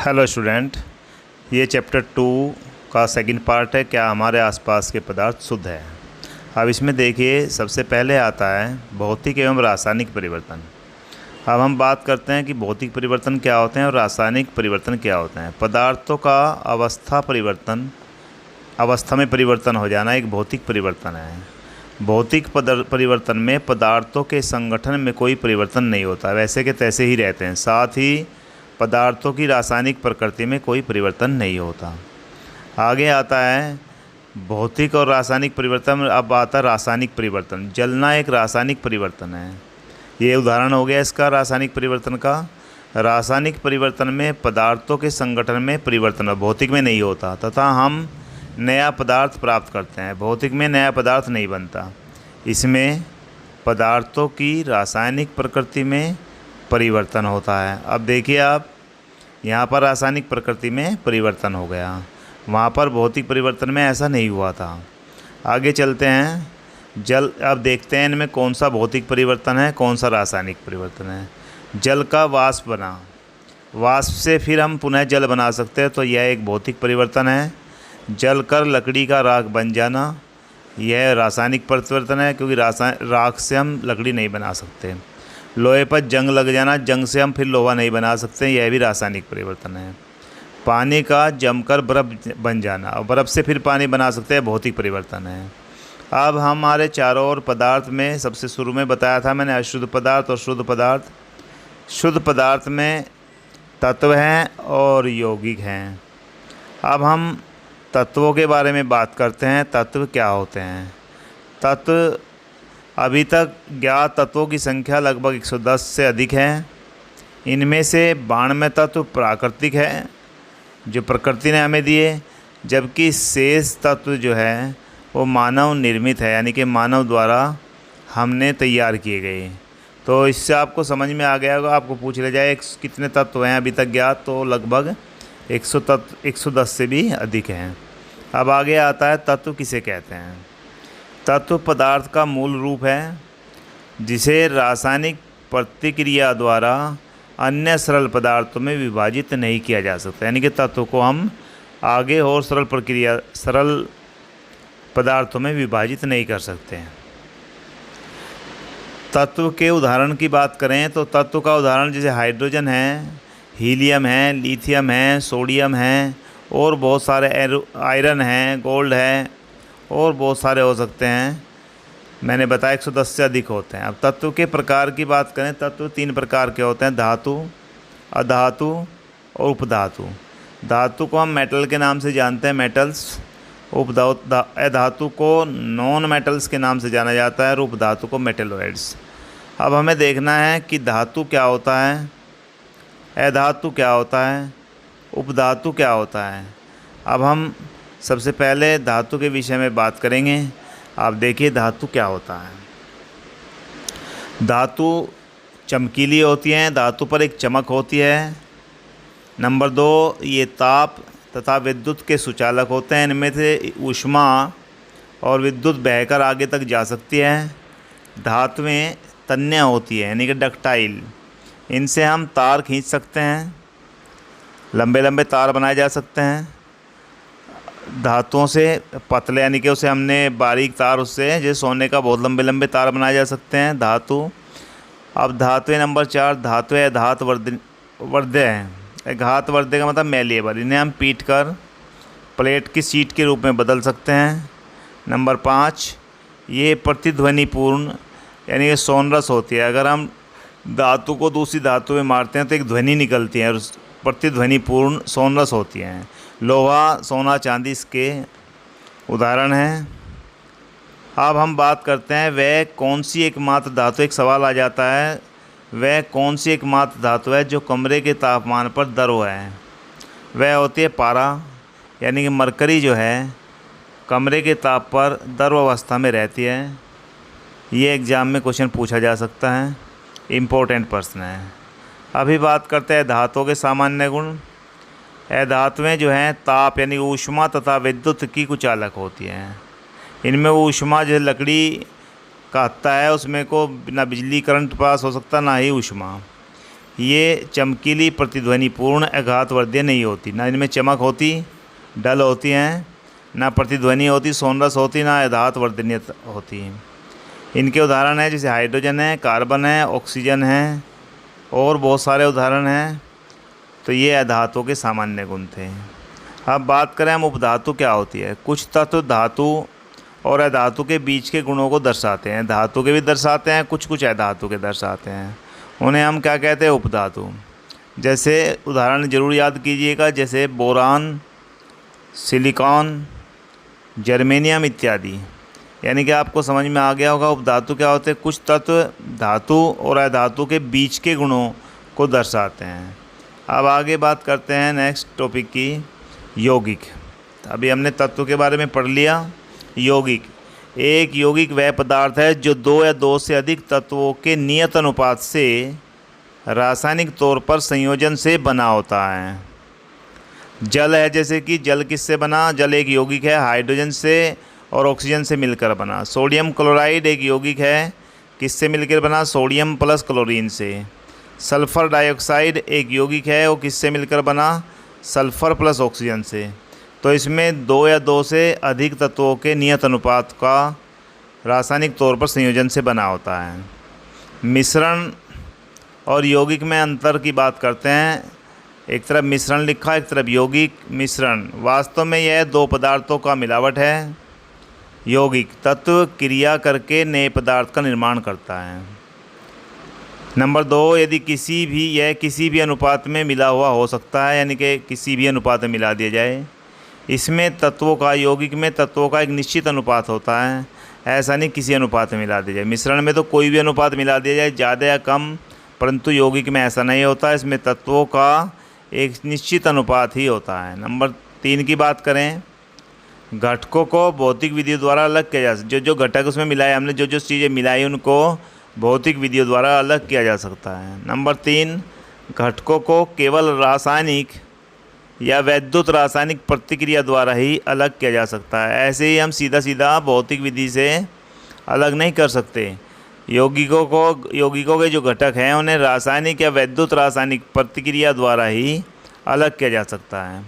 Hello student, ये chapter 2 का second part है। क्या हमारे आसपास के पदार्थ शुद्ध है। अब इसमें देखिए, सबसे पहले आता है भौतिक एवं रासायनिक परिवर्तन। अब हम बात करते हैं कि भौतिक परिवर्तन क्या होते हैं और रासायनिक परिवर्तन क्या होते हैं। पदार्थों का अवस्था में परिवर्तन हो जाना एक भौतिक परिवर्तन है। भौतिक परिवर्तन में पदार्थों के संगठन में कोई परिवर्तन नहीं होता, वैसे के तैसे ही रहते हैं। साथ ही पदार्थों की रासायनिक प्रकृति में कोई परिवर्तन नहीं होता। आगे आता है भौतिक और रासायनिक परिवर्तन। अब आता है रासायनिक परिवर्तन। जलना एक रासायनिक परिवर्तन है। ये उदाहरण हो गया इसका रासायनिक परिवर्तन का। रासायनिक परिवर्तन में पदार्थों के संगठन में परिवर्तन भौतिक में नहीं होता तथा हम नया पदार्थ प्राप्त करते हैं। भौतिक में नया पदार्थ नहीं बनता। इसमें पदार्थों की रासायनिक प्रकृति में परिवर्तन होता है। अब देखिए, आप यहाँ पर रासायनिक प्रकृति में परिवर्तन हो गया, वहाँ पर भौतिक परिवर्तन में ऐसा नहीं हुआ था। आगे चलते हैं। जल, अब देखते हैं इनमें कौन सा भौतिक परिवर्तन है, कौन सा रासायनिक परिवर्तन है। जल का वाष्प बना, वाष्प से फिर हम पुनः जल बना सकते हैं, तो यह एक भौतिक परिवर्तन है। जल कर लकड़ी का राख बन जाना, यह रासायनिक परिवर्तन है, क्योंकि राख से हम लकड़ी नहीं बना सकते। लोहे पर जंग लग जाना, जंग से हम फिर लोहा नहीं बना सकते, यह भी रासायनिक परिवर्तन है। पानी का जमकर बर्फ़ बन जाना और बर्फ़ से फिर पानी बना सकते हैं, भौतिक परिवर्तन है। अब हमारे चारों ओर पदार्थ में सबसे शुरू में बताया था मैंने अशुद्ध पदार्थ और शुद्ध पदार्थ। शुद्ध पदार्थ में तत्व हैं और यौगिक हैं। अब हम तत्वों के बारे में बात करते हैं। तत्व क्या होते हैं। तत्व, अभी तक ज्ञात तत्वों की संख्या लगभग 110 से अधिक है। इनमें से 92 तत्व प्राकृतिक है, जो प्रकृति ने हमें दिए, जबकि शेष तत्व जो है वो मानव निर्मित है, यानी कि मानव द्वारा हमने तैयार किए गए। तो इससे आपको समझ में आ गया होगा। आपको पूछ ले जाए कितने तत्व हैं अभी तक ज्ञात, तो लगभग 110 से भी अधिक हैं। अब आगे आता है तत्व किसे कहते हैं। तत्व पदार्थ का मूल रूप है, जिसे रासायनिक प्रतिक्रिया द्वारा अन्य सरल पदार्थों में विभाजित नहीं किया जा सकता। यानी कि तत्व को हम आगे और सरल पदार्थों में विभाजित नहीं कर सकते हैं। तत्व के उदाहरण की बात करें तो तत्व का उदाहरण जैसे हाइड्रोजन है, हीलियम है, लिथियम है, सोडियम है और बहुत सारे आयरन है, गोल्ड है और बहुत सारे हो सकते हैं। मैंने बताया 110 से अधिक होते हैं। अब तत्व के प्रकार की बात करें, तत्व 3 प्रकार के होते हैं: धातु, अधातु और उपधातु। धातु को हम मेटल के नाम से जानते हैं, मेटल्स। अधातु को नॉन मेटल्स के नाम से जाना जाता है और उपधातु को मेटेलॉइड्स। अब हमें देखना है कि धातु क्या होता है, अधातु क्या होता है, उपधातु क्या होता है। अब हम सबसे पहले धातु के विषय में बात करेंगे। आप देखिए धातु क्या होता है। धातु चमकीली होती हैं, धातु पर एक चमक होती है। नंबर 2, ये ताप तथा विद्युत के सुचालक होते हैं। इनमें से ऊष्मा और विद्युत बहकर आगे तक जा सकती है। धातुएं तन्य होती है, यानी कि डक्टाइल। इनसे हम तार खींच सकते हैं, लंबे लंबे तार बनाए जा सकते हैं। धातुओं से पतले, यानी कि उसे हमने बारीक तार, उससे जैसे सोने का बहुत लंबे लंबे तार बनाए जा सकते हैं धातु। अब धातुएं नंबर 4, धातुएं घात वर्ध्य हैं। घात वर्ध्य का मतलब मैलिएबल। इन्हें हम पीट कर प्लेट की शीट के रूप में बदल सकते हैं। नंबर 5, ये प्रतिध्वनिपूर्ण, यानी कि सोनरस होती है। अगर हम धातु को दूसरी धातु में मारते हैं तो एक ध्वनि निकलती है और प्रतिध्वनिपूर्ण सोनरस होती हैं। लोहा, सोना, चांदी इसके उदाहरण हैं। अब हम बात करते हैं वह कौन सी एकमात्र धातु, एक सवाल आ जाता है, वह कौन सी एकमात्र धातु है जो कमरे के तापमान पर द्रव है। वह होती है पारा, यानी कि मरकरी जो है कमरे के ताप पर द्रव अवस्था में रहती है। ये एग्ज़ाम में क्वेश्चन पूछा जा सकता है, इम्पोर्टेंट प्रश्न है। अभी बात करते हैं धातुओं के सामान्य गुण। अधातुएं जो हैं ताप, यानी ऊष्मा तथा विद्युत की कुचालक होती हैं। इनमें ऊष्मा जो लकड़ी का हत्था है, उसमें को ना बिजली करंट पास हो सकता, ना ही ऊष्मा। ये चमकीली, प्रतिध्वनिपूर्ण, आघातवर्धक नहीं होती। ना इनमें चमक होती, डल होती हैं, ना प्रतिध्वनि होती, सोनरस होती, ना आघातवर्धनीय होती। इनके उदाहरण हैं जैसे हाइड्रोजन है, कार्बन है, ऑक्सीजन है और बहुत सारे उदाहरण हैं। तो ये अधातुओं के सामान्य गुण थे। अब बात करें हम उपधातु क्या होती है। कुछ तत्व धातु और अधातु के बीच के गुणों को दर्शाते हैं। धातु के भी दर्शाते हैं, कुछ कुछ अधातु के दर्शाते हैं। उन्हें हम क्या कहते हैं? उपधातु। जैसे उदाहरण ज़रूर याद कीजिएगा, जैसे बोरान, सिलिकॉन, जर्मेनियम इत्यादि। यानी कि आपको समझ में आ गया होगा उपधातु क्या होते हैं। कुछ तत्व धातु और अधातु के बीच के गुणों को दर्शाते हैं। अब आगे बात करते हैं नेक्स्ट टॉपिक की, यौगिक। अभी हमने तत्व के बारे में पढ़ लिया। यौगिक, एक यौगिक वह पदार्थ है जो दो या दो से अधिक तत्वों के नियत अनुपात से रासायनिक तौर पर संयोजन से बना होता है। जल है, जैसे कि जल किससे बना? जल एक यौगिक है, हाइड्रोजन से और ऑक्सीजन से मिलकर बना। सोडियम क्लोराइड एक यौगिक है, किससे मिलकर बना? सोडियम प्लस क्लोरीन से। सल्फ़र डाइऑक्साइड एक यौगिक है, वो किससे मिलकर बना? सल्फ़र प्लस ऑक्सीजन से। तो इसमें दो या दो से अधिक तत्वों के नियत अनुपात का रासायनिक तौर पर संयोजन से बना होता है। मिश्रण और यौगिक में अंतर की बात करते हैं। एक तरफ मिश्रण लिखा, एक तरफ यौगिक। मिश्रण वास्तव में यह दो पदार्थों का मिलावट है। यौगिक तत्व क्रिया करके नए पदार्थ का निर्माण करता है। नंबर 2, यदि किसी भी अनुपात में मिला हुआ हो सकता है, यानी कि किसी भी अनुपात में मिला दिया जाए। इसमें तत्वों का, यौगिक में तत्वों का एक निश्चित अनुपात होता है, ऐसा नहीं किसी अनुपात में मिला दिया जाए। मिश्रण में तो कोई भी अनुपात मिला दिया जाए, ज़्यादा या कम, परंतु यौगिक में ऐसा नहीं होता। इसमें तत्वों का एक निश्चित अनुपात ही होता है। नंबर 3 की बात करें, घटकों को भौतिक विधियों द्वारा अलग किया जा सकता है। जो घटक उसमें मिलाए हमने, जो चीज़ें मिलाई, उनको भौतिक विधियों द्वारा अलग किया जा सकता है। नंबर 3, घटकों को केवल रासायनिक या वैद्युत रासायनिक प्रतिक्रिया द्वारा ही अलग किया जा सकता है। ऐसे ही हम सीधा सीधा भौतिक विधि से अलग नहीं कर सकते। यौगिकों के जो घटक हैं उन्हें रासायनिक या वैद्युत रासायनिक प्रतिक्रिया द्वारा ही अलग किया जा सकता है।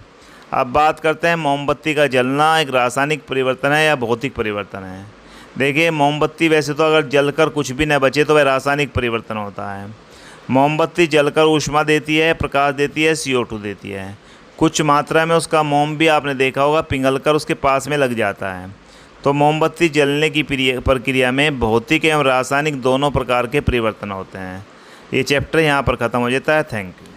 अब बात करते हैं मोमबत्ती का जलना एक रासायनिक परिवर्तन है या भौतिक परिवर्तन है। देखिए, मोमबत्ती वैसे तो अगर जलकर कुछ भी न बचे तो वह रासायनिक परिवर्तन होता है। मोमबत्ती जलकर ऊष्मा देती है, प्रकाश देती है, CO2 देती है। कुछ मात्रा में उसका मोम भी आपने देखा होगा पिघलकर उसके पास में लग जाता है। तो मोमबत्ती जलने की प्रक्रिया में भौतिक एवं रासायनिक दोनों प्रकार के परिवर्तन होते हैं। ये चैप्टर यहाँ पर ख़त्म हो जाता है। Thank you.